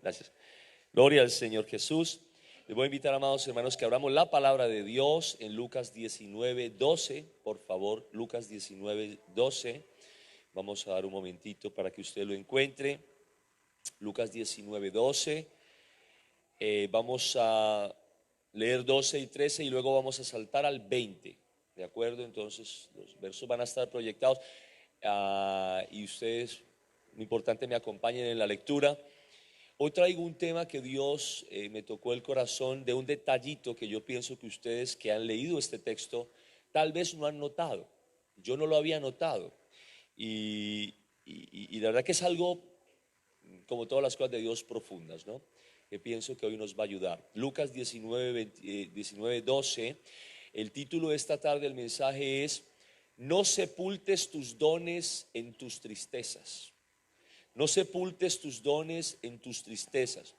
Gracias. Gloria al Señor Jesús. Les voy a invitar, amados hermanos, que abramos la palabra de Dios en Lucas 19:12. Por favor, Lucas 19:12. Vamos a dar un momentito para que usted lo encuentre. Lucas 19:12. Vamos a leer 12 y 13 y luego vamos a saltar al 20. ¿De acuerdo? Entonces los versos van a estar proyectados y ustedes, lo importante, me acompañen en la lectura. Hoy traigo un tema que Dios me tocó el corazón, de un detallito que yo pienso que ustedes que han leído este texto tal vez no han notado. Yo no lo había notado y la verdad que es algo, como todas las cosas de Dios, profundas, ¿no? Que pienso que hoy nos va a ayudar. Lucas 19:12. El título de esta tarde del mensaje es: no sepultes tus dones en tus tristezas. No sepultes tus dones en tus tristezas.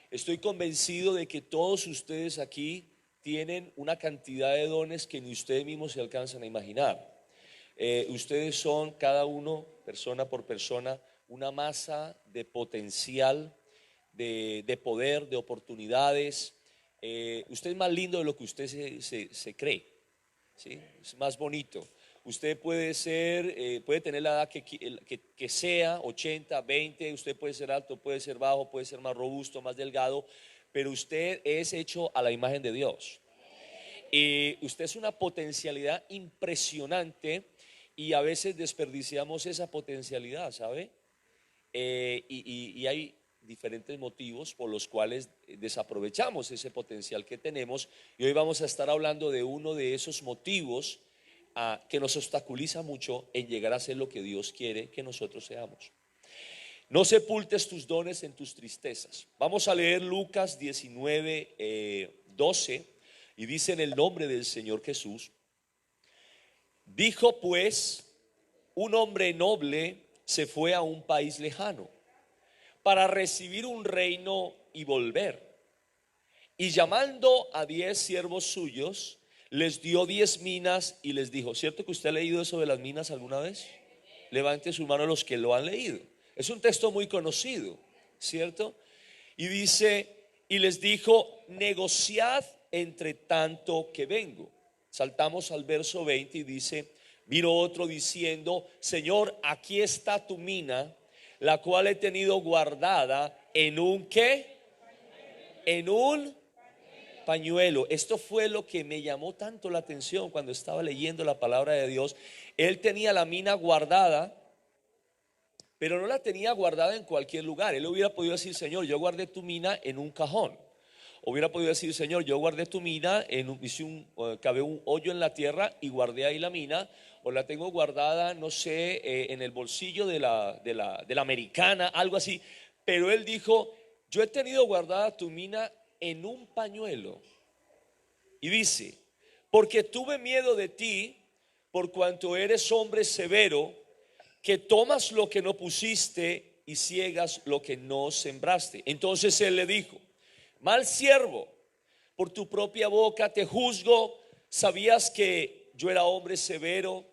Estoy convencido de que todos ustedes aquí tienen una cantidad de dones que ni ustedes mismos se alcanzan a imaginar. Ustedes son, cada uno, persona por persona, una masa de potencial, de poder, de oportunidades. Usted es más lindo de lo que usted se cree, ¿sí? Es más bonito. Usted puede ser, puede tener la edad que sea, 80, 20, usted puede ser alto, puede ser bajo, puede ser más robusto, más delgado, pero usted es hecho a la imagen de Dios. Y usted es una potencialidad impresionante y a veces desperdiciamos esa potencialidad, ¿sabe? Y hay diferentes motivos por los cuales desaprovechamos ese potencial que tenemos, y hoy vamos a estar hablando de uno de esos motivos que nos obstaculiza mucho en llegar a ser lo que Dios quiere que nosotros seamos. No sepultes tus dones en tus tristezas. Vamos a leer Lucas 19:12 y dice: en el nombre del Señor Jesús, dijo pues, un hombre noble se fue a un país lejano para recibir un reino y volver, y llamando a 10 siervos suyos, les dio 10 minas y les dijo. ¿Cierto que usted ha leído eso de las minas alguna vez? Levante su mano los que lo han leído. Es un texto muy conocido, ¿cierto? Y dice, y les dijo: negociad entre tanto que vengo. Saltamos al verso 20 y dice: vino otro diciendo: Señor, aquí está tu mina, la cual he tenido guardada en un ¿qué? En un pañuelo. Esto fue lo que me llamó tanto la atención cuando estaba leyendo la palabra de Dios. Él tenía la mina guardada, pero no la tenía guardada en cualquier lugar. Él hubiera podido decir: Señor, yo guardé tu mina en un cajón. Hubiera podido decir: Señor, yo guardé tu mina cavé un hoyo en la tierra y guardé ahí la mina, o la tengo guardada, no sé, en el bolsillo de la americana, algo así. Pero él dijo: yo he tenido guardada tu mina en un pañuelo. Y dice: porque tuve miedo de ti, por cuanto eres hombre severo, que tomas lo que no pusiste y ciegas lo que no sembraste. Entonces él le dijo: mal siervo, por tu propia boca te juzgo. Sabías que yo era hombre severo,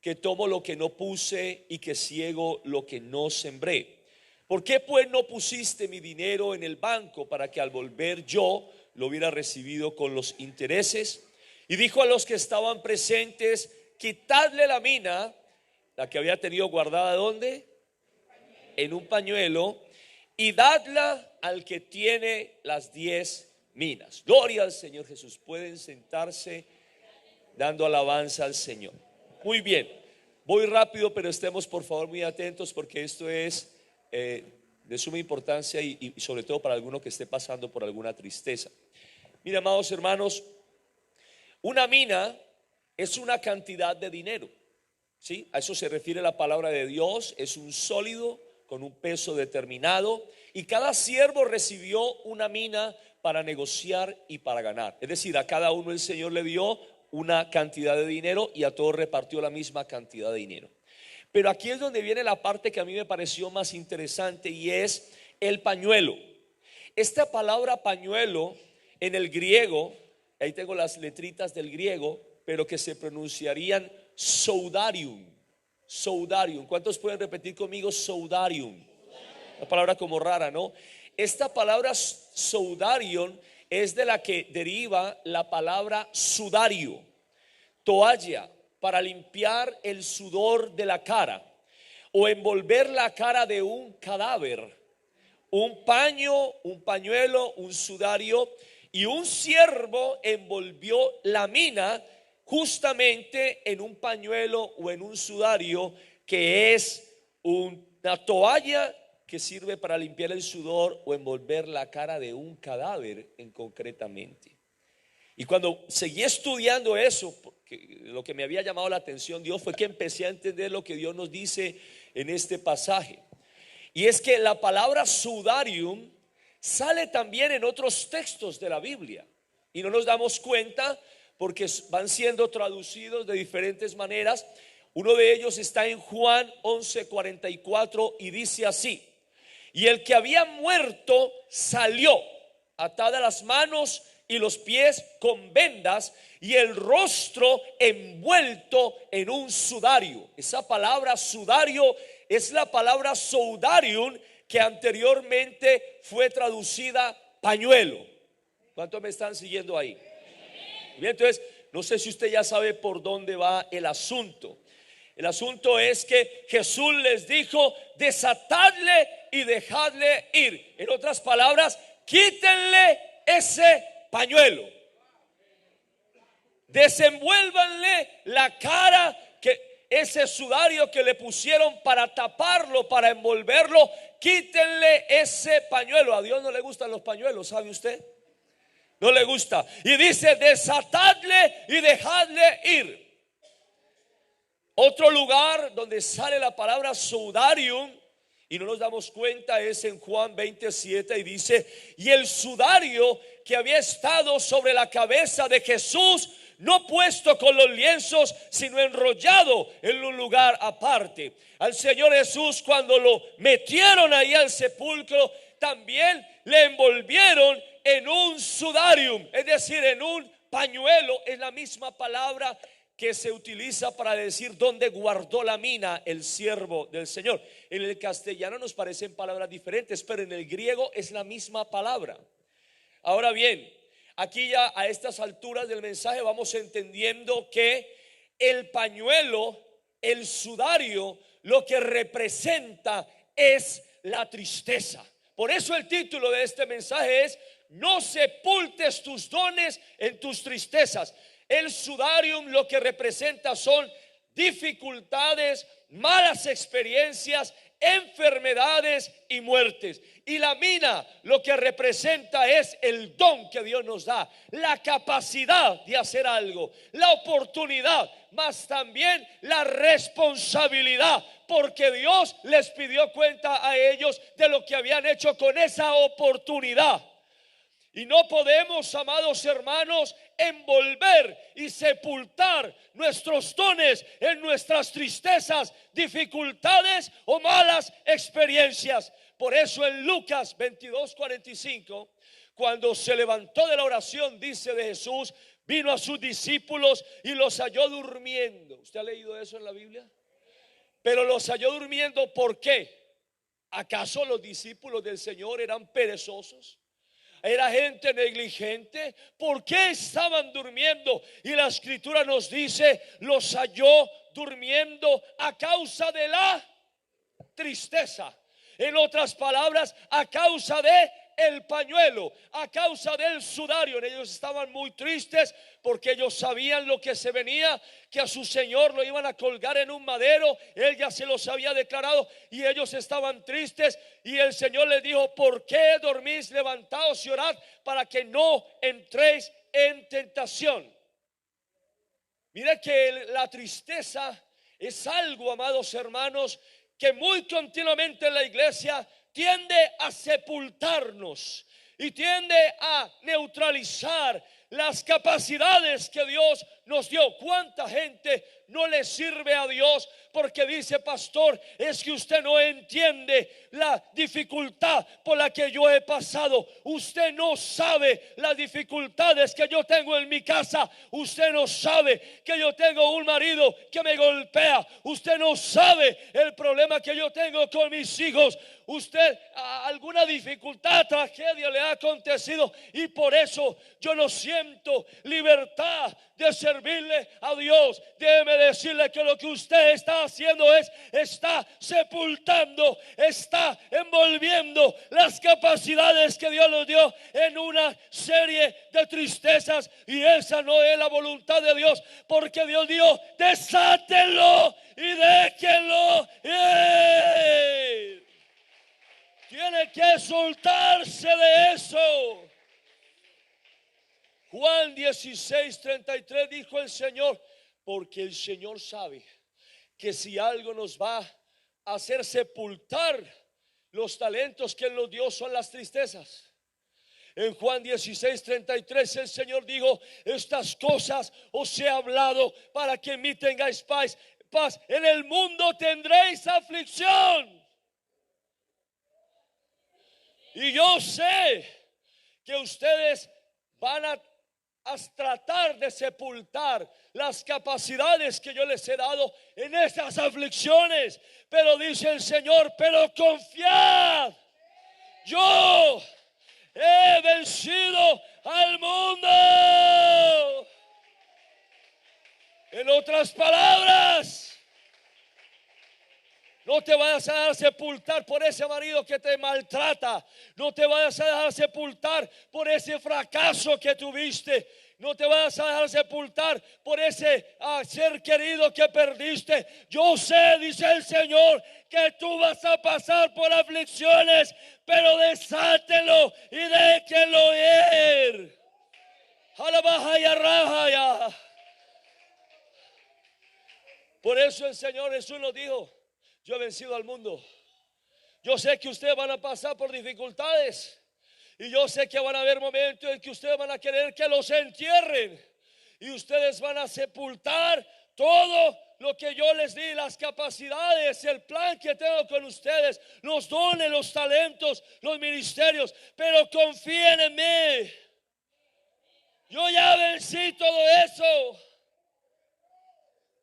que tomo lo que no puse y que ciego lo que no sembré. ¿Por qué pues no pusiste mi dinero en el banco, para que al volver yo lo hubiera recibido con los intereses? Y dijo a los que estaban presentes: quitadle la mina, la que había tenido guardada, ¿dónde? En un pañuelo, y dadla al que tiene las 10 minas. Gloria al Señor Jesús. Pueden sentarse dando alabanza al Señor. Muy bien, voy rápido, pero estemos por favor muy atentos, porque esto es de suma importancia y sobre todo para alguno que esté pasando por alguna tristeza. Mira, amados hermanos, una mina es una cantidad de dinero, ¿sí? A eso se refiere la palabra de Dios. Es un sólido con un peso determinado, y cada siervo recibió una mina para negociar y para ganar. Es decir, a cada uno el Señor le dio una cantidad de dinero y a todos repartió la misma cantidad de dinero. Pero aquí es donde viene la parte que a mí me pareció más interesante, y es el pañuelo. Esta palabra pañuelo en el griego, ahí tengo las letritas del griego, pero que se pronunciarían soudarium. Soudarium. ¿Cuántos pueden repetir conmigo soudarium? Una palabra como rara, ¿no? Esta palabra soudarion es de la que deriva la palabra sudario, toalla para limpiar el sudor de la cara o envolver la cara de un cadáver, un paño, un pañuelo, un sudario. Y un siervo envolvió la mina justamente en un pañuelo o en un sudario, que es una toalla que sirve para limpiar el sudor o envolver la cara de un cadáver en concretamente. Y cuando seguí estudiando eso, porque lo que me había llamado la atención Dios, fue que empecé a entender lo que Dios nos dice en este pasaje. Y es que la palabra sudarium sale también en otros textos de la Biblia y no nos damos cuenta porque van siendo traducidos de diferentes maneras. Uno de ellos está en Juan 11:44 y dice así: y el que había muerto salió, atada las manos y los pies con vendas y el rostro envuelto en un sudario. Esa palabra sudario es la palabra soudarium, que anteriormente fue traducida pañuelo. ¿Cuántos me están siguiendo ahí? Bien, entonces no sé si usted ya sabe por dónde va el asunto. El asunto es que Jesús les dijo: desatadle y dejadle ir. En otras palabras, quítenle ese pañuelo, desenvuélvanle la cara, que ese sudario que le pusieron para taparlo, para envolverlo, quítenle ese pañuelo. A Dios no le gustan los pañuelos, ¿sabe usted? No le gusta. Y dice: desatadle y dejadle ir. Otro lugar donde sale la palabra sudarium y no nos damos cuenta es en Juan 27, y dice: y el sudario que había estado sobre la cabeza de Jesús, no puesto con los lienzos, sino enrollado en un lugar aparte. Al Señor Jesús, cuando lo metieron ahí al sepulcro, también le envolvieron en un sudarium, es decir, en un pañuelo. Es la misma palabra que se utiliza para decir dónde guardó la mina el siervo del Señor. En el castellano nos parecen palabras diferentes, pero en el griego es la misma palabra. Ahora bien, aquí ya a estas alturas del mensaje vamos entendiendo que el pañuelo, el sudario, lo que representa es la tristeza. Por eso el título de este mensaje es: no sepultes tus dones en tus tristezas. El sudarium lo que representa son dificultades, malas experiencias, enfermedades y muertes. Y la mina lo que representa es el don que Dios nos da, la capacidad de hacer algo, la oportunidad, mas también la responsabilidad, porque Dios les pidió cuenta a ellos de lo que habían hecho con esa oportunidad. Y no podemos, amados hermanos, envolver y sepultar nuestros dones en nuestras tristezas, dificultades o malas experiencias. Por eso en Lucas 22:45, cuando se levantó de la oración, dice de Jesús, vino a sus discípulos y los halló durmiendo. ¿Usted ha leído eso en la Biblia? Pero los halló durmiendo, ¿por qué? ¿Acaso los discípulos del Señor eran perezosos? ¿Era gente negligente? ¿Por qué estaban durmiendo? Y la escritura nos dice: los halló durmiendo a causa de la tristeza. En otras palabras, a causa de el pañuelo, a causa del sudario. Ellos estaban muy tristes porque ellos sabían lo que se venía, que a su Señor lo iban a colgar en un madero. Él ya se los había declarado y ellos estaban tristes. Y el Señor les dijo: ¿por qué dormís? Levantaos y orad para que no entréis en tentación. Mire que la tristeza es algo, amados hermanos, que muy continuamente en la iglesia tiende a sepultarnos y tiende a neutralizar las capacidades que Dios nos dio. ¿Cuánta gente no le sirve a Dios porque dice: pastor, es que usted no entiende la dificultad por la que yo he pasado? Usted no sabe las dificultades que yo tengo en mi casa. Usted no sabe que yo tengo un marido que me golpea. Usted no sabe el problema que yo tengo con mis hijos. Usted, alguna dificultad, tragedia le ha acontecido, y por eso yo no siento libertad de servirle a Dios. Déjeme decirle que lo que usted está haciendo está sepultando, está envolviendo las capacidades que Dios nos dio en una serie de tristezas, y esa no es la voluntad de Dios, porque Dios dijo: desátenlo y déjenlo ir. Tiene que soltarse de eso. Juan 16:33 dijo el Señor: porque el Señor sabe que si algo nos va a hacer sepultar los talentos que Él nos dio, son las tristezas. En Juan 16:33 el Señor dijo: estas cosas os he hablado para que en mí tengáis paz. En el mundo tendréis aflicción. Y yo sé que ustedes van a tratar de sepultar las capacidades que yo les he dado en estas aflicciones. Pero dice el Señor: pero confiad, yo he vencido al mundo. En otras palabras, no te vayas a dejar sepultar por ese marido que te maltrata. No te vayas a dejar sepultar por ese fracaso que tuviste. No te vayas a dejar sepultar por ese ser querido que perdiste. Yo sé, dice el Señor, que tú vas a pasar por aflicciones, pero desátelo y déjenlo ir. Alabajaya rajaya. Por eso el Señor Jesús nos dijo: yo he vencido al mundo. Yo sé que ustedes van a pasar por dificultades, y yo sé que van a haber momentos en que ustedes van a querer que los entierren, y ustedes van a sepultar todo lo que yo les di, las capacidades, el plan que tengo con ustedes, los dones, los talentos, los ministerios. Pero confíen en mí. Yo ya vencí todo eso.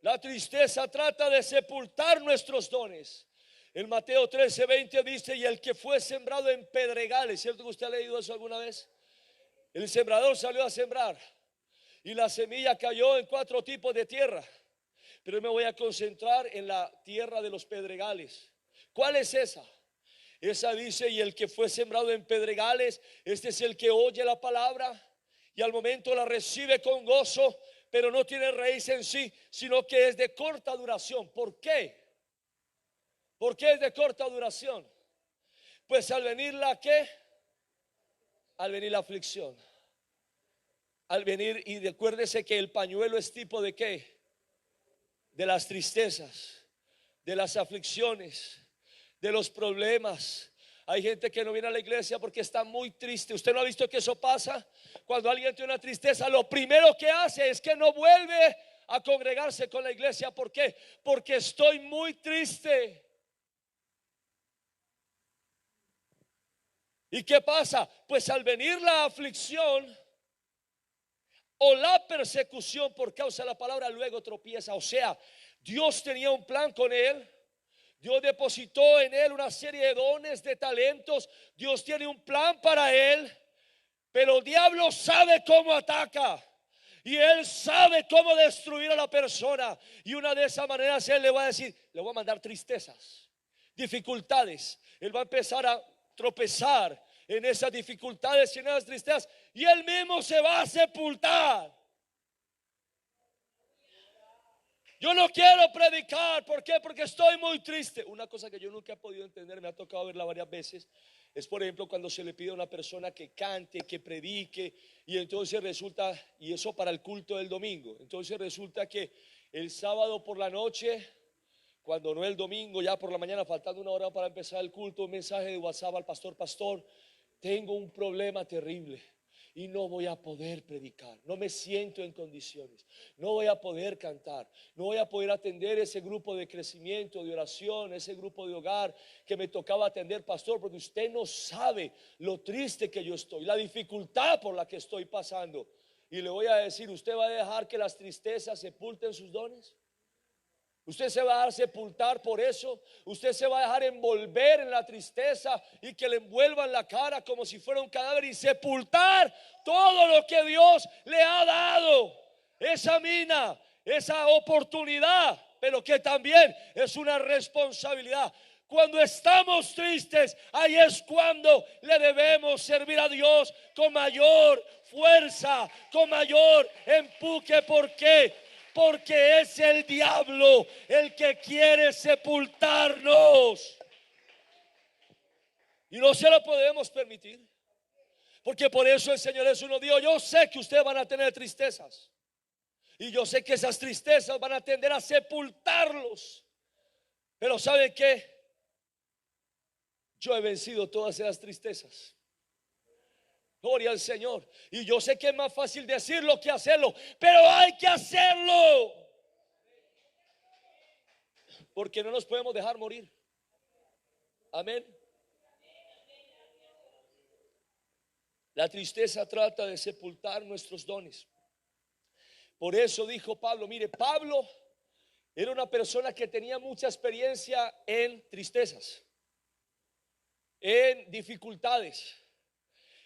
La tristeza trata de sepultar nuestros dones. En Mateo 13:20 dice: y el que fue sembrado en pedregales. ¿Cierto que usted ha leído eso alguna vez? El sembrador salió a sembrar, y la semilla cayó en 4 tipos de tierra. Pero me voy a concentrar en la tierra de los pedregales. ¿Cuál es esa? Esa dice: y el que fue sembrado en pedregales, este es el que oye la palabra y al momento la recibe con gozo, pero no tiene raíz en sí, sino que es de corta duración. ¿Por qué? ¿Por qué es de corta duración? Pues al venir la ¿qué? Al venir la aflicción. Al venir, y recuérdese que el pañuelo es tipo de ¿qué? De las tristezas, de las aflicciones, de los problemas. Hay gente que no viene a la iglesia porque está muy triste. ¿Usted no ha visto que eso pasa? Cuando alguien tiene una tristeza, lo primero que hace es que no vuelve a congregarse con la iglesia. ¿Por qué? Porque estoy muy triste. ¿Y qué pasa? Pues al venir la aflicción o la persecución por causa de la palabra, luego tropieza. O sea, Dios tenía un plan con él. Dios depositó en él una serie de dones, de talentos. Dios tiene un plan para él. Pero el diablo sabe cómo ataca, y él sabe cómo destruir a la persona. Y una de esas maneras él le va a decir: le voy a mandar tristezas, dificultades. Él va a empezar a tropezar en esas dificultades y en esas tristezas, y él mismo se va a sepultar. Yo no quiero predicar. ¿Por qué? Porque estoy muy triste. Una cosa que yo nunca he podido entender, me ha tocado verla varias veces, es por ejemplo cuando se le pide a una persona que cante, que predique, y entonces resulta, y eso para el culto del domingo, entonces resulta que el sábado por la noche, cuando no el domingo, ya por la mañana, faltando una hora para empezar el culto, un mensaje de WhatsApp al pastor: pastor, tengo un problema terrible. y no voy a poder predicar, no me siento en condiciones, no voy a poder cantar, no voy a poder atender ese grupo de crecimiento, de oración, ese grupo de hogar que me tocaba atender, pastor, porque usted no sabe lo triste que yo estoy, la dificultad por la que estoy pasando. Y le voy a decir, ¿usted va a dejar que las tristezas sepulten sus dones? ¿Usted se va a dejar sepultar por eso? ¿Usted se va a dejar envolver en la tristeza y que le envuelvan la cara como si fuera un cadáver y sepultar todo lo que Dios le ha dado? Esa mina, esa oportunidad, pero que también es una responsabilidad. Cuando estamos tristes, ahí es cuando le debemos servir a Dios con mayor fuerza, con mayor empuje. ¿Por qué? Porque es el diablo el que quiere sepultarnos. Y no se lo podemos permitir. Porque por eso el Señor Jesús nos dijo: yo sé que ustedes van a tener tristezas. Y yo sé que esas tristezas van a tender a sepultarlos. Pero ¿saben qué? Yo he vencido todas esas tristezas. Gloria al Señor. Y yo sé que es más fácil decirlo que hacerlo, pero hay que hacerlo. Porque no nos podemos dejar morir. Amén. La tristeza trata de sepultar nuestros dones. Por eso dijo Pablo, mire, Pablo era una persona que tenía mucha experiencia en tristezas, en dificultades.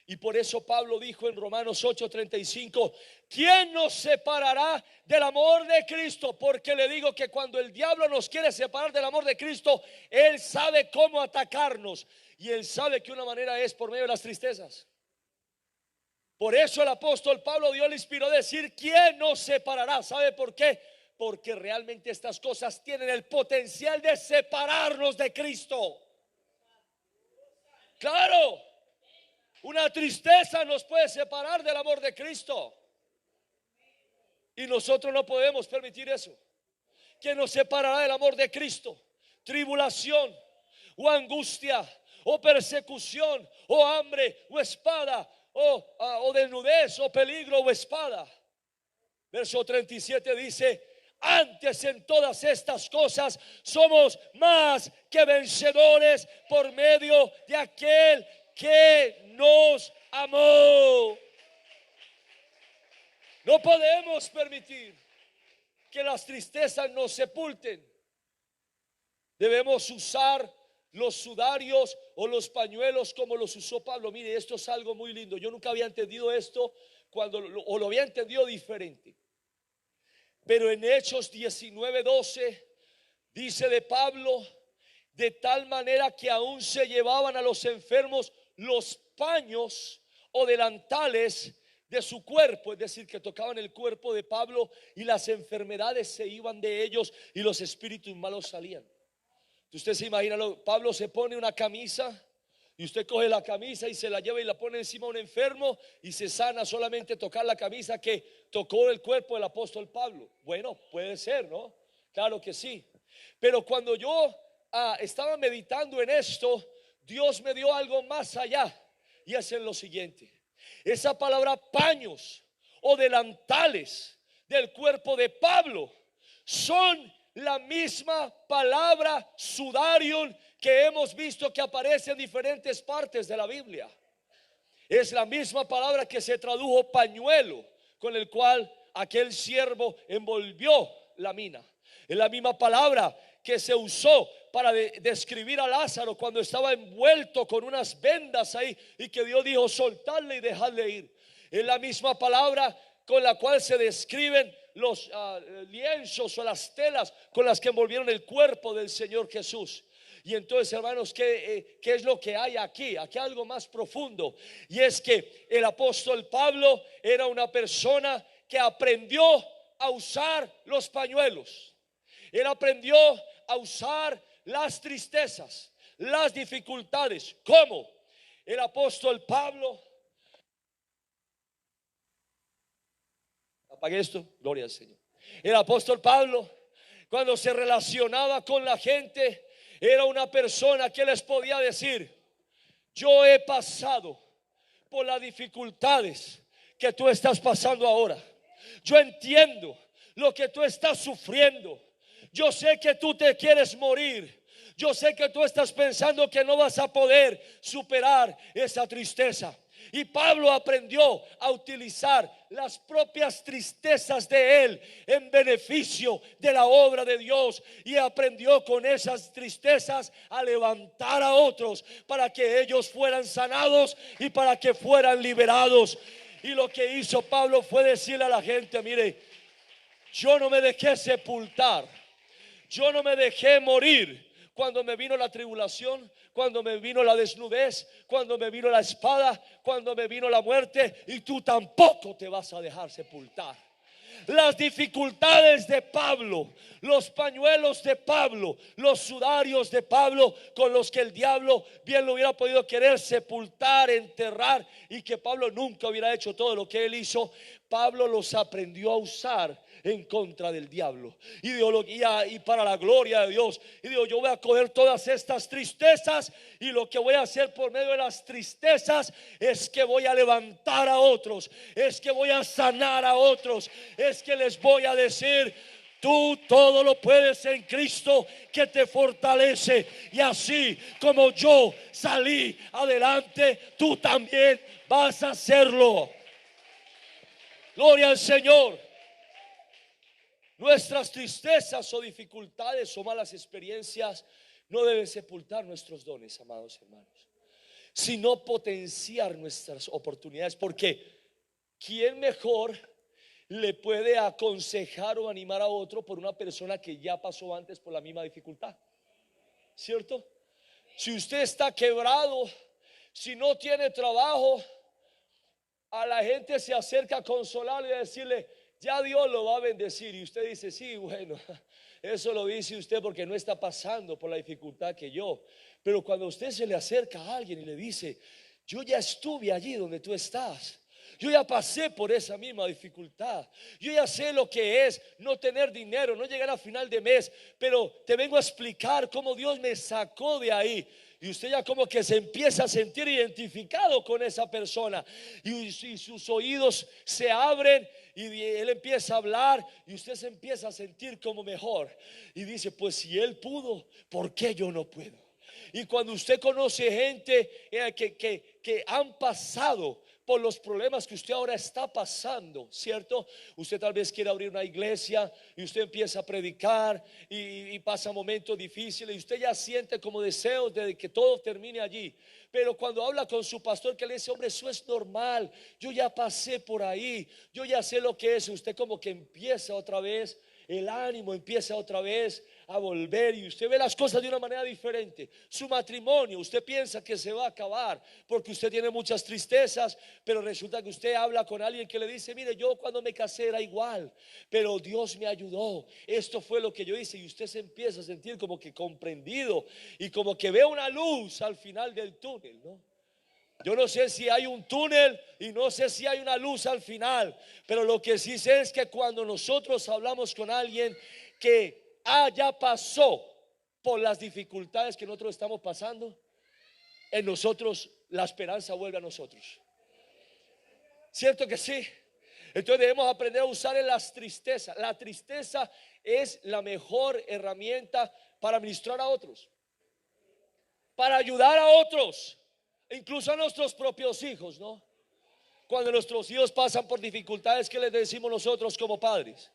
Y por eso Pablo dijo en Romanos 8:35: ¿quién nos separará del amor de Cristo? Porque le digo que cuando el diablo nos quiere separar del amor de Cristo, él sabe cómo atacarnos. Y él sabe que una manera es por medio de las tristezas. Por eso el apóstol Pablo, Dios le inspiró a decir: ¿quién nos separará? ¿Sabe por qué? Porque realmente estas cosas tienen el potencial de separarnos de Cristo. Claro. Una tristeza nos puede separar del amor de Cristo. Y nosotros no podemos permitir eso. ¿Quién nos separará del amor de Cristo? Tribulación, o angustia, o persecución, o hambre, o espada, o desnudez, o peligro, o espada. Verso 37 dice: antes en todas estas cosas somos más que vencedores por medio de aquel que nos amó. No podemos permitir que las tristezas nos sepulten. Debemos usar los sudarios o los pañuelos como los usó Pablo. Mire, esto es algo muy lindo. Yo nunca había entendido esto o lo había entendido diferente. Pero en Hechos 19:12 dice de Pablo: de tal manera que aún se llevaban a los enfermos los paños o delantales de su cuerpo, es decir, que tocaban el cuerpo de Pablo y las enfermedades se iban de ellos y los espíritus malos salían. Usted se imagina, Pablo se pone una camisa y usted coge la camisa y se la lleva y la pone encima a un enfermo y se sana solamente tocar la camisa que tocó el cuerpo del apóstol Pablo. Bueno, puede ser, ¿no? Claro que sí. Pero cuando yo estaba meditando en esto, Dios me dio algo más allá, y es en lo siguiente: esa palabra paños o delantales del cuerpo de Pablo son la misma palabra sudarium que hemos visto que aparece en diferentes partes de la Biblia. Es la misma palabra que se tradujo pañuelo, con el cual aquel siervo envolvió la mina. Es la misma palabra que se usó para describir a Lázaro cuando estaba envuelto con unas vendas ahí y que Dios dijo: soltarle y dejarle ir. Es la misma palabra con la cual se describen los lienzos o las telas con las que envolvieron el cuerpo del Señor Jesús. Y entonces, hermanos, ¿qué es lo que hay aquí? Aquí hay algo más profundo, y es que el apóstol Pablo era una persona que aprendió a usar los pañuelos. Él aprendió a usar las tristezas, las dificultades. ¿Cómo? El apóstol Pablo, apague esto, gloria al Señor. El apóstol Pablo, cuando se relacionaba con la gente, era una persona que les podía decir: yo he pasado por las dificultades que tú estás pasando ahora. Yo entiendo lo que tú estás sufriendo. Yo sé que tú te quieres morir. Yo sé que tú estás pensando que no vas a poder superar esa tristeza. Y Pablo aprendió a utilizar las propias tristezas de él en beneficio de la obra de Dios. Y aprendió con esas tristezas a levantar a otros para que ellos fueran sanados y para que fueran liberados. Y lo que hizo Pablo fue decirle a la gente: mire, yo no me dejé sepultar, yo no me dejé morir cuando me vino la tribulación, cuando me vino la desnudez, cuando me vino la espada, cuando me vino la muerte, y tú tampoco te vas a dejar sepultar. Las dificultades de Pablo, los pañuelos de Pablo, los sudarios de Pablo, con los que el diablo bien lo hubiera podido querer sepultar, enterrar, y que Pablo nunca hubiera hecho todo lo que él hizo, Pablo los aprendió a usar en contra del diablo y para la gloria de Dios. Y digo, yo voy a coger todas estas tristezas, y lo que voy a hacer por medio de las tristezas es que voy a levantar a otros, es que voy a sanar a otros, es que les voy a decir: tú todo lo puedes en Cristo que te fortalece. Y así como yo salí adelante, tú también vas a hacerlo. Gloria al Señor. Nuestras tristezas o dificultades o malas experiencias no deben sepultar nuestros dones, amados hermanos, sino potenciar nuestras oportunidades. Porque ¿quién mejor le puede aconsejar o animar a otro por una persona que ya pasó antes por la misma dificultad? ¿Cierto? Si usted está quebrado, si no tiene trabajo, a la gente se acerca a consolarle y a decirle: ya Dios lo va a bendecir. Y usted dice: sí, bueno, eso lo dice usted porque no está pasando por la dificultad que yo. Pero cuando usted se le acerca a alguien y le dice: yo ya estuve allí donde tú estás, yo ya pasé por esa misma dificultad, yo ya sé lo que es no tener dinero, no llegar a final de mes, pero te vengo a explicar cómo Dios me sacó de ahí. Y usted ya como que se empieza a sentir identificado con esa persona, y sus oídos se abren y él empieza a hablar, y usted se empieza a sentir como mejor. Y dice: pues si él pudo, ¿por qué yo no puedo? Y cuando usted conoce gente que han pasado por los problemas que usted ahora está pasando, ¿cierto? Usted tal vez quiere abrir una iglesia y usted empieza a predicar y pasa momentos difíciles y usted ya siente como deseos de que todo termine allí. Pero cuando habla con su pastor, que le dice: hombre, eso es normal, yo ya pasé por ahí, yo ya sé lo que es, usted como que empieza otra vez, el ánimo empieza otra vez a volver, y usted ve las cosas de una manera diferente. Su matrimonio, usted piensa que se va a acabar porque usted tiene muchas tristezas, pero resulta que usted habla con alguien que le dice: mire, yo cuando me casé era igual, pero Dios me ayudó, esto fue lo que yo hice. Y usted se empieza a sentir como que comprendido y como que ve una luz al final del túnel, ¿no? Yo no sé si hay un túnel y no sé si hay una luz al final, pero lo que sí sé es que cuando nosotros hablamos con alguien que ya pasó por las dificultades que nosotros estamos pasando, en nosotros la esperanza vuelve a nosotros. ¿Cierto que sí? Entonces debemos aprender a usar en las tristezas. La tristeza es la mejor herramienta para ministrar a otros, para ayudar a otros, incluso a nuestros propios hijos, ¿no? Cuando nuestros hijos pasan por dificultades, ¿qué les decimos nosotros como padres?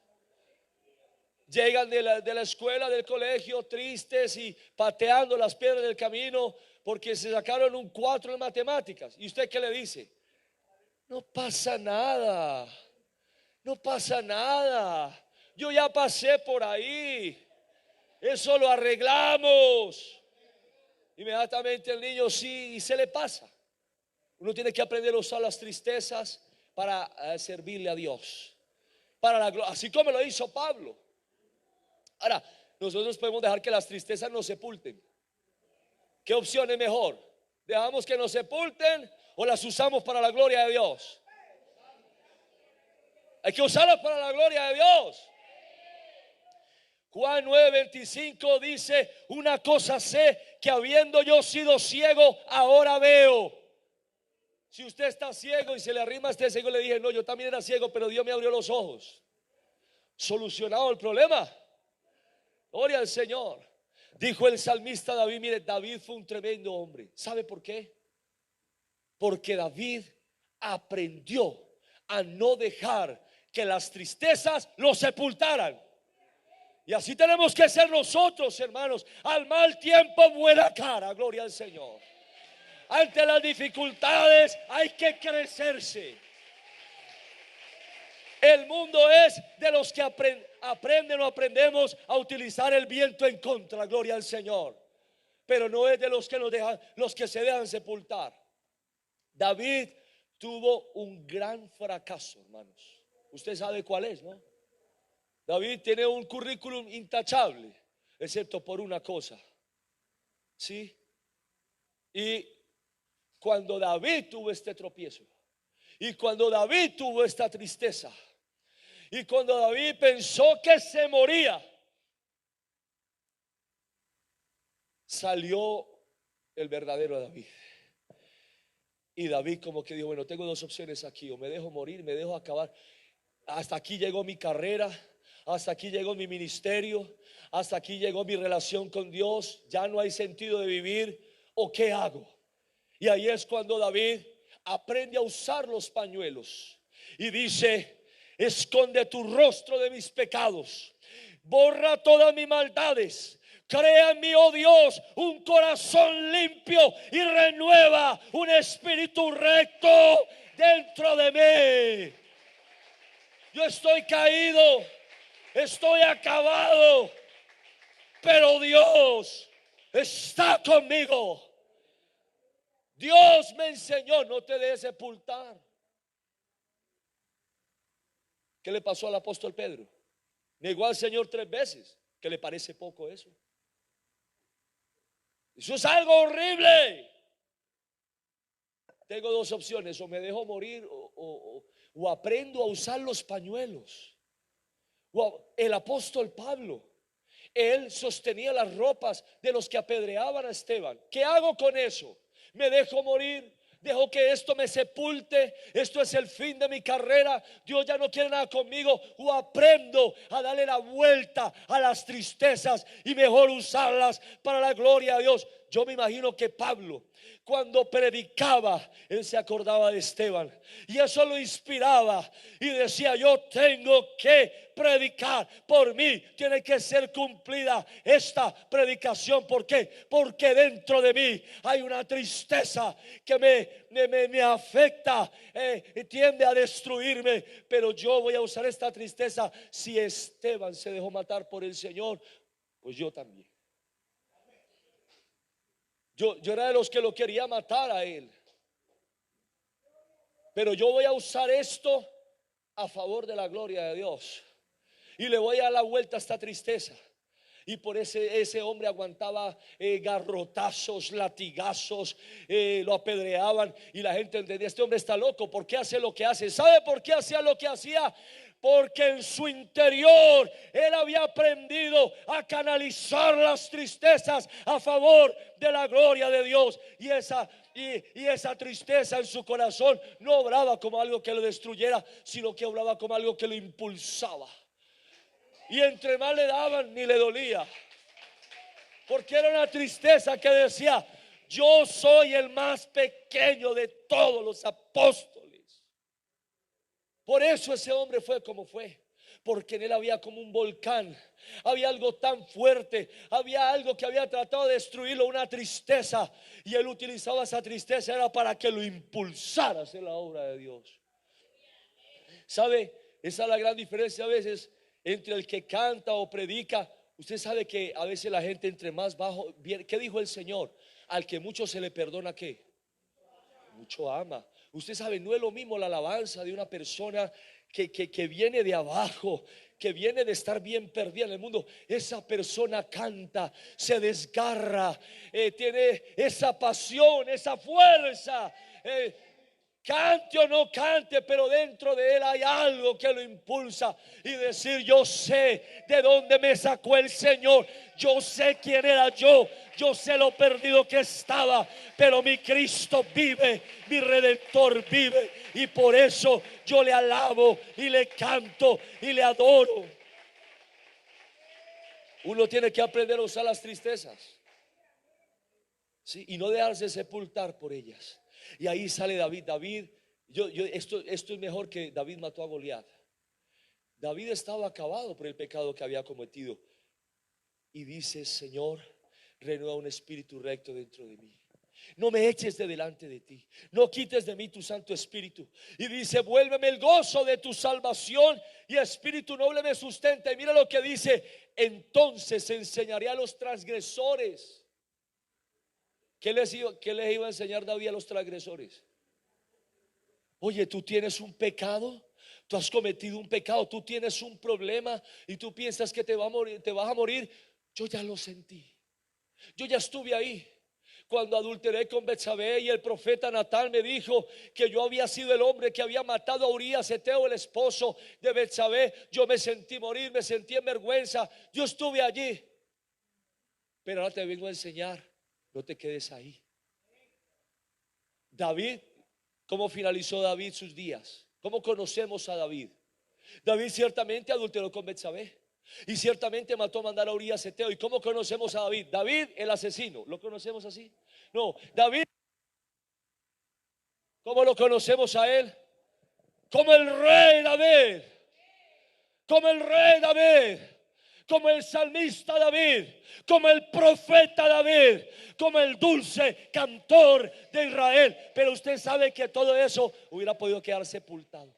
Llegan de la escuela, del colegio, tristes y pateando las piedras del camino porque se sacaron un 4 en matemáticas. ¿Y usted qué le dice? No pasa nada, no pasa nada, yo ya pasé por ahí, eso lo arreglamos. Inmediatamente el niño sí, y se le pasa. Uno tiene que aprender a usar las tristezas para servirle a Dios, para la gloria, así como lo hizo Pablo. Ahora, nosotros podemos dejar que las tristezas nos sepulten. ¿Qué opción es mejor? ¿Dejamos que nos sepulten o las usamos para la gloria de Dios? Hay que usarlas para la gloria de Dios. Juan 9:25 dice: una cosa sé, que habiendo yo sido ciego, ahora veo. Si usted está ciego y se le arrima a este ciego, le dije, no, yo también era ciego, pero Dios me abrió los ojos. Solucionado el problema. Gloria al Señor. Dijo el salmista David, mire, David fue un tremendo hombre. ¿Sabe por qué? Porque David aprendió a no dejar que las tristezas lo sepultaran. Y así tenemos que ser nosotros, hermanos. Al mal tiempo, buena cara. Gloria al Señor. Ante las dificultades hay que crecerse. El mundo es de los que aprenden o aprendemos a utilizar el viento en contra. Gloria al Señor. Pero no es de los que los que se dejan sepultar. David tuvo un gran fracaso, hermanos. Usted sabe cuál es, ¿no? David tiene un currículum intachable, excepto por una cosa. ¿Sí? Y cuando David tuvo este tropiezo, y cuando David tuvo esta tristeza, y cuando David pensó que se moría, salió el verdadero David. Y David como que dijo, bueno, tengo dos opciones aquí, o me dejo morir, me dejo acabar. Hasta aquí llegó mi carrera, hasta aquí llegó mi ministerio, hasta aquí llegó mi relación con Dios, ya no hay sentido de vivir, ¿o qué hago? Y ahí es cuando David aprende a usar los pañuelos y dice, esconde tu rostro de mis pecados, borra todas mis maldades, crea en mí, oh Dios, un corazón limpio y renueva un espíritu recto dentro de mí. Yo estoy caído, estoy acabado, pero Dios está conmigo. Dios me enseñó, no te dejes sepultar. ¿Qué le pasó al apóstol Pedro? Negó al Señor 3 veces. ¿Qué le parece poco eso? Eso es algo horrible. Tengo dos opciones, o me dejo morir o aprendo a usar los pañuelos. El apóstol Pablo, él sostenía las ropas de los que apedreaban a Esteban. ¿Qué hago con eso? ¿Me dejo morir? ¿Dejo que esto me sepulte? ¿Esto es el fin de mi carrera? ¿Dios ya no quiere nada conmigo? ¿O aprendo a darle la vuelta a las tristezas y mejor usarlas para la gloria de Dios? Yo me imagino que Pablo, cuando predicaba, él se acordaba de Esteban y eso lo inspiraba y decía, yo tengo que predicar, por mí tiene que ser cumplida esta predicación. ¿Por qué? Porque dentro de mí hay una tristeza que me afecta, y tiende a destruirme, pero yo voy a usar esta tristeza. Si Esteban se dejó matar por el Señor, pues yo también. Yo era de los que lo quería matar a él, pero yo voy a usar esto a favor de la gloria de Dios y le voy a dar la vuelta a esta tristeza. Y por ese hombre aguantaba garrotazos, latigazos, lo apedreaban y la gente entendía, este hombre está loco, ¿por qué hace lo que hace? ¿Sabe por qué hacía lo que hacía? Porque en su interior él había aprendido a canalizar las tristezas a favor de la gloria de Dios. Y esa tristeza en su corazón no obraba como algo que lo destruyera, sino que obraba como algo que lo impulsaba. Y entre más le daban, ni le dolía, porque era una tristeza que decía, yo soy el más pequeño de todos los apóstoles. Por eso ese hombre fue como fue, porque en él había como un volcán, había algo tan fuerte, había algo que había tratado de destruirlo, una tristeza, y él utilizaba esa tristeza, era para que lo impulsara a hacer la obra de Dios. ¿Sabe? Esa es la gran diferencia a veces entre el que canta o predica. Usted sabe que a veces la gente entre más bajo, ¿qué dijo el Señor? Al que mucho se le perdona, ¿qué? Mucho ama. Usted sabe, no es lo mismo la alabanza de una persona que viene de abajo, que viene de estar bien perdida en el mundo. Esa persona canta, se desgarra, tiene esa pasión, esa fuerza, cante o no cante, pero dentro de él hay algo que lo impulsa y decir: yo sé de dónde me sacó el Señor, yo sé quién era yo sé lo perdido que estaba, pero mi Cristo vive, mi Redentor vive, y por eso yo le alabo y le canto y le adoro. Uno tiene que aprender a usar las tristezas, ¿sí? Y no dejarse sepultar por ellas. Y ahí sale David. Esto es mejor que David mató a Goliat. David estaba acabado por el pecado que había cometido. Y dice: Señor, renueva un espíritu recto dentro de mí. No me eches de delante de ti, no quites de mí tu Santo Espíritu. Y dice: vuélveme el gozo de tu salvación, y espíritu noble me sustenta. Y mira lo que dice: entonces enseñaré a los transgresores. ¿Qué les iba a enseñar David a los transgresores? Oye, tú tienes un pecado, tú has cometido un pecado, tú tienes un problema y tú piensas que te vas a morir. Yo ya lo sentí, yo ya estuve ahí cuando adulteré con Betsabé, y el profeta Natán me dijo que yo había sido el hombre que había matado a Urías Eteo, el esposo de Betsabé. Yo me sentí morir, me sentí en vergüenza, yo estuve allí. Pero ahora te vengo a enseñar: no te quedes ahí. David, ¿cómo finalizó David sus días? ¿Cómo conocemos a David? David ciertamente adulteró con Betsabé, y ciertamente mató a mandar a Urías Eteo. ¿Y cómo conocemos a David? David el asesino, ¿lo conocemos así? No, David, ¿cómo lo conocemos a él? Como el rey David, como el rey David, como el salmista David, como el profeta David, como el dulce cantor de Israel. Pero usted sabe que todo eso hubiera podido quedar sepultado.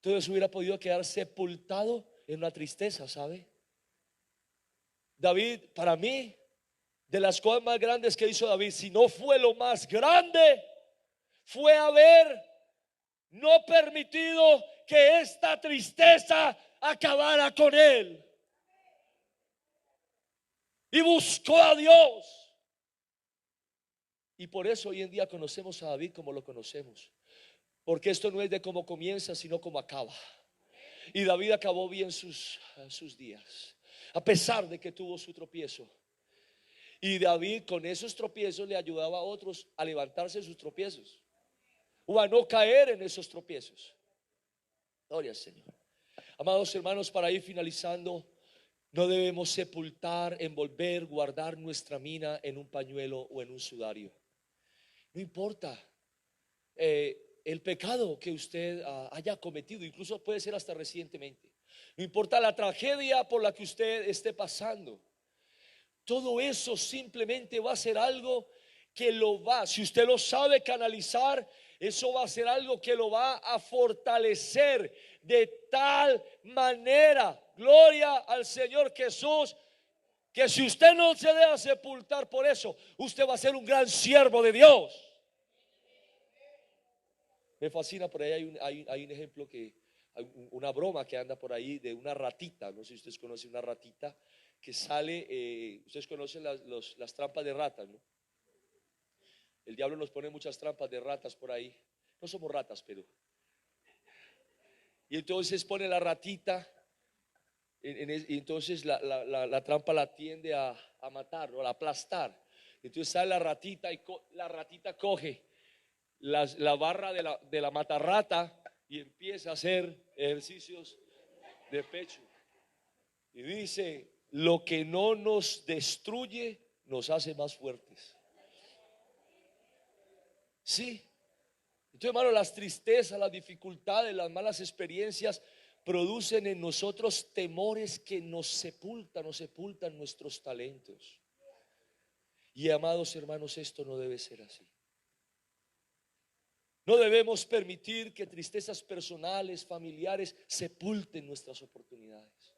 Todo eso hubiera podido quedar sepultado en una tristeza, ¿sabe? David, para mí, de las cosas más grandes que hizo David, si no fue lo más grande, fue haber no permitido que esta tristeza acabara con él. Y buscó a Dios. Y por eso hoy en día conocemos a David como lo conocemos. Porque esto no es de cómo comienza, sino cómo acaba. Y David acabó bien sus días, a pesar de que tuvo su tropiezo. Y David con esos tropiezos le ayudaba a otros a levantarse de sus tropiezos, o a no caer en esos tropiezos. Gloria al Señor. Amados hermanos, para ir finalizando, no debemos sepultar, envolver, guardar nuestra mina en un pañuelo o en un sudario. No importa el pecado que usted haya cometido, incluso puede ser hasta recientemente. No importa la tragedia por la que usted esté pasando. Todo eso simplemente va a ser algo que si usted lo sabe canalizar, eso va a ser algo que lo va a fortalecer de tal manera, gloria al Señor Jesús, que si usted no se deja sepultar por eso, usted va a ser un gran siervo de Dios. Me fascina, por ahí hay un ejemplo, una broma que anda por ahí de una ratita. No sé si ustedes conocen una ratita que sale, ustedes conocen las trampas de ratas, ¿no? El diablo nos pone muchas trampas de ratas por ahí. No somos ratas, pero. Y entonces pone la ratita, y entonces la trampa la tiende a matar, o a aplastar. Entonces sale la ratita y la ratita coge la barra de la matarrata y empieza a hacer ejercicios de pecho. Y dice: lo que no nos destruye nos hace más fuertes. Sí. Entonces, hermano, las tristezas, las dificultades, las malas experiencias producen en nosotros temores que nos sepultan nuestros talentos. Y amados hermanos, esto no debe ser así. No debemos permitir que tristezas personales, familiares, sepulten nuestras oportunidades.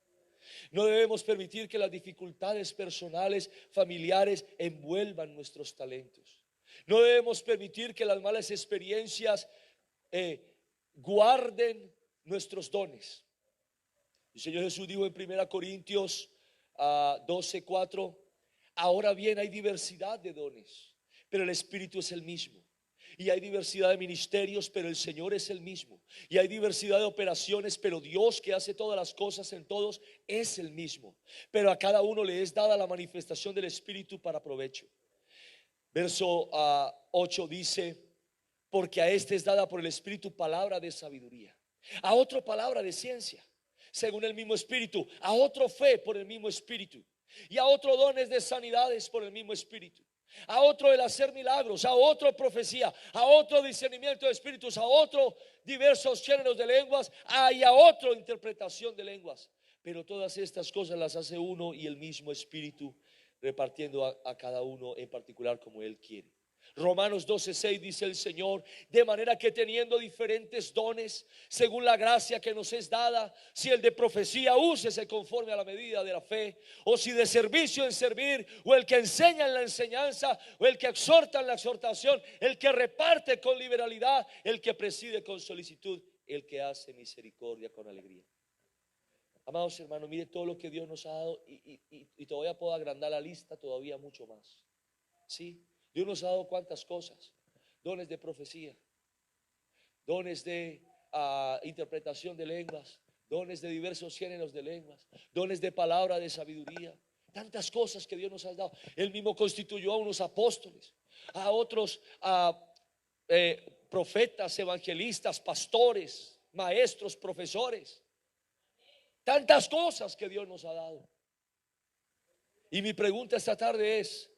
No debemos permitir que las dificultades personales, familiares, envuelvan nuestros talentos. No debemos permitir que las malas experiencias guarden nuestros dones. El Señor Jesús dijo en 1 Corintios 12:4: ahora bien, hay diversidad de dones, pero el Espíritu es el mismo. Y hay diversidad de ministerios, pero el Señor es el mismo. Y hay diversidad de operaciones, pero Dios, que hace todas las cosas en todos, es el mismo. Pero a cada uno le es dada la manifestación del Espíritu para provecho. Verso 8 dice: porque a este es dada por el Espíritu palabra de sabiduría, a otro palabra de ciencia según el mismo Espíritu, a otro fe por el mismo Espíritu, y a otro dones de sanidades por el mismo Espíritu, a otro el hacer milagros, a otro profecía, a otro discernimiento de espíritus, a otro diversos géneros de lenguas, y a otro interpretación de lenguas. Pero todas estas cosas las hace uno y el mismo Espíritu, repartiendo a cada uno en particular como Él quiere. Romanos 12:6 dice el Señor: de manera que teniendo diferentes dones según la gracia que nos es dada, si el de profecía, úsese conforme a la medida de la fe, o si de servicio en servir, o el que enseña en la enseñanza, o el que exhorta en la exhortación, el que reparte con liberalidad, el que preside con solicitud, el que hace misericordia con alegría. Amados hermanos, mire todo lo que Dios nos ha dado, y todavía puedo agrandar la lista todavía mucho más. ¿Sí? Dios nos ha dado cuántas cosas: dones de profecía, dones de interpretación de lenguas, dones de diversos géneros de lenguas, dones de palabra de sabiduría. Tantas cosas que Dios nos ha dado. Él mismo constituyó a unos apóstoles, a otros profetas, evangelistas, pastores, maestros, profesores. Tantas cosas que Dios nos ha dado. Y mi pregunta esta tarde es: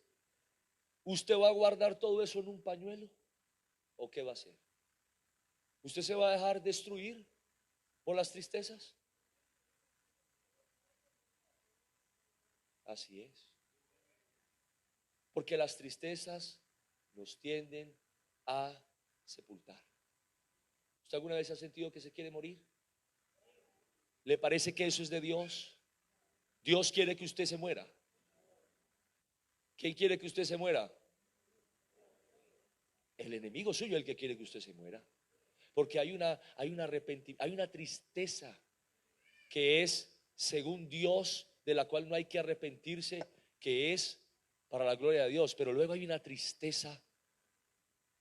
¿usted va a guardar todo eso en un pañuelo o qué va a hacer? ¿Usted se va a dejar destruir por las tristezas? Así es. Porque las tristezas nos tienden a sepultar. ¿Usted alguna vez ha sentido que se quiere morir? ¿Le parece que eso es de Dios? Dios quiere que usted se muera. ¿Quién quiere que usted se muera? El enemigo suyo es el que quiere que usted se muera. Porque hay una tristeza que es según Dios, de la cual no hay que arrepentirse, que es para la gloria de Dios. Pero luego hay una tristeza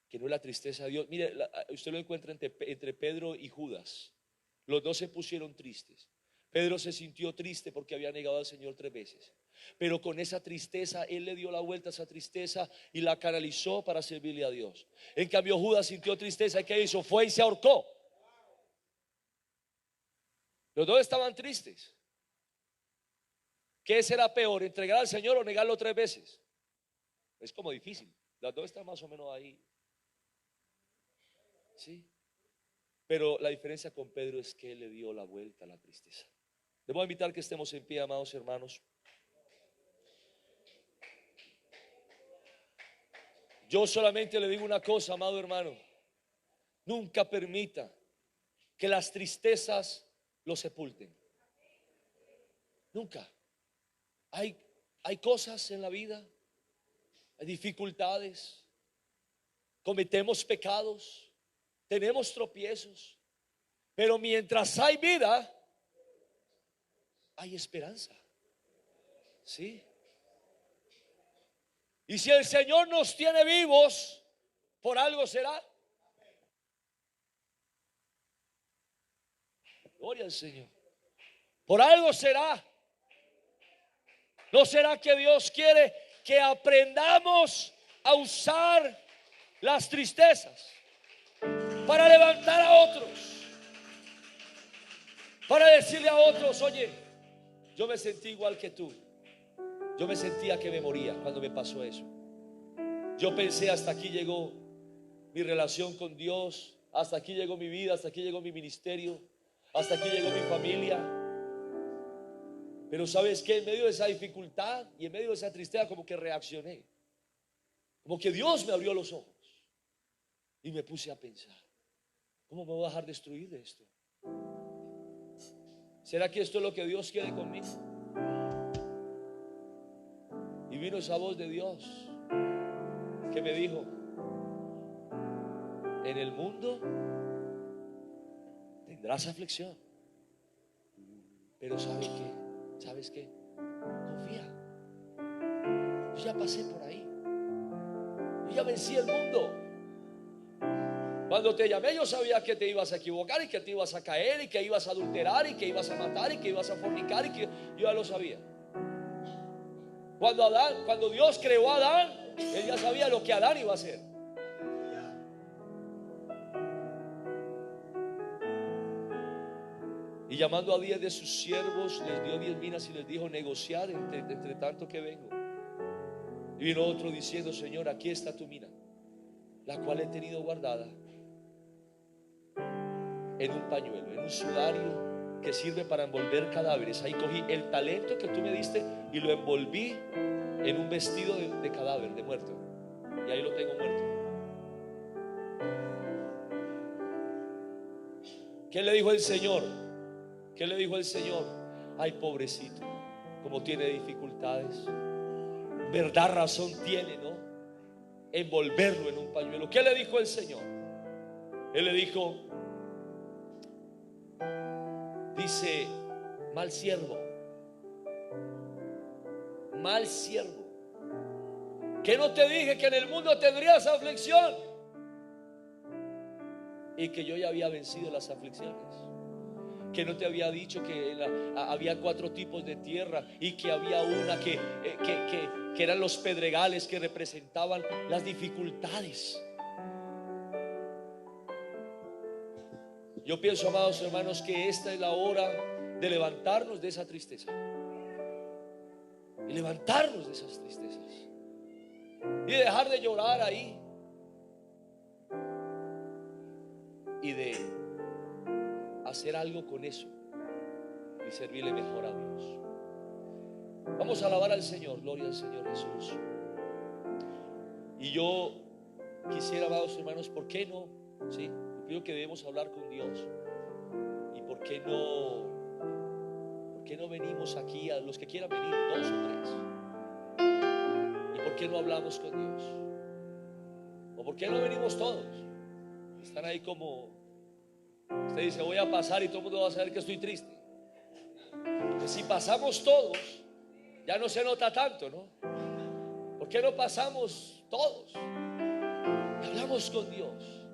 que no es la tristeza de Dios. Mire, usted lo encuentra entre Pedro y Judas. Los dos se pusieron tristes. Pedro se sintió triste porque había negado al Señor 3 veces. Pero con esa tristeza él le dio la vuelta a esa tristeza y la canalizó para servirle a Dios. En cambio Judas sintió tristeza, ¿y qué hizo? Fue y se ahorcó. Los dos estaban tristes. ¿Qué será peor, entregar al Señor o negarlo 3 veces? Es como difícil. Las dos están más o menos ahí. Sí. Pero la diferencia con Pedro es que él le dio la vuelta a la tristeza. Les voy a invitar que estemos en pie, amados hermanos. Yo solamente le digo una cosa, amado hermano: nunca permita que las tristezas lo sepulten. Nunca. Hay cosas en la vida, hay dificultades, cometemos pecados, tenemos tropiezos, pero mientras hay vida, hay esperanza. ¿Sí? Y si el Señor nos tiene vivos, por algo será. Gloria al Señor. Por algo será. ¿No será que Dios quiere que aprendamos a usar las tristezas para levantar a otros? Para decirle a otros: oye, yo me sentí igual que tú. Yo me sentía que me moría cuando me pasó eso. Yo pensé: hasta aquí llegó mi relación con Dios, hasta aquí llegó mi vida, hasta aquí llegó mi ministerio, hasta aquí llegó mi familia. Pero ¿sabes qué? En medio de esa dificultad y en medio de esa tristeza, como que reaccioné. Como que Dios me abrió los ojos y me puse a pensar: ¿cómo me voy a dejar destruir de esto? ¿Será que esto es lo que Dios quiere conmigo? Y vino esa voz de Dios que me dijo: en el mundo tendrás aflicción, pero ¿sabes qué? ¿Sabes qué? Confía. Yo ya pasé por ahí. Yo ya vencí el mundo. Cuando te llamé yo sabía que te ibas a equivocar y que te ibas a caer y que ibas a adulterar y que ibas a matar y que ibas a fornicar y que yo ya lo sabía. Cuando Dios creó a Adán, Él ya sabía lo que Adán iba a hacer. Y llamando a 10 de sus siervos, les dio 10 minas y les dijo: negociad entre tanto que vengo. Y vino otro diciendo: Señor, aquí está tu mina, la cual he tenido guardada en un pañuelo, en un sudario que sirve para envolver cadáveres. Ahí cogí el talento que tú me diste y lo envolví en un vestido de cadáver, de muerto, y ahí lo tengo muerto. ¿Qué le dijo el Señor? ¿Qué le dijo el Señor? Ay, pobrecito, como tiene dificultades. Verdad, razón tiene, ¿no? Envolverlo en un pañuelo. ¿Qué le dijo el Señor? Él le dijo, dice: mal siervo, mal siervo. ¿Qué no te dije que en el mundo tendrías aflicción? Y que yo ya había vencido las aflicciones. Que no te había dicho que había 4 tipos de tierra y que había una que eran los pedregales, que representaban las dificultades. Yo pienso, amados hermanos, que esta es la hora de levantarnos de esa tristeza, y levantarnos de esas tristezas y dejar de llorar ahí y de hacer algo con eso y servirle mejor a Dios. Vamos a alabar al Señor. Gloria al Señor Jesús. Y yo quisiera, amados hermanos, ¿por qué no? Sí, yo creo que debemos hablar con Dios. ¿Y por qué no venimos aquí, a los que quieran venir, 2 o 3? ¿Y por qué no hablamos con Dios? ¿O por qué no venimos todos? Están ahí como... Usted dice: voy a pasar y todo el mundo va a saber que estoy triste. Pues si pasamos todos, ya no se nota tanto, ¿no? ¿Por qué no pasamos todos y hablamos con Dios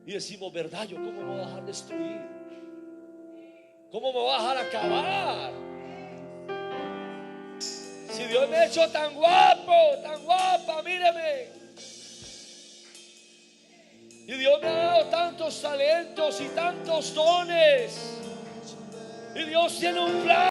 y decimos: verdad, yo cómo me voy a dejar destruir, cómo me voy a dejar acabar, si Dios me ha hecho tan guapo, tan guapa, míreme, y Dios me ha dado tantos talentos y tantos dones, y Dios tiene un plan?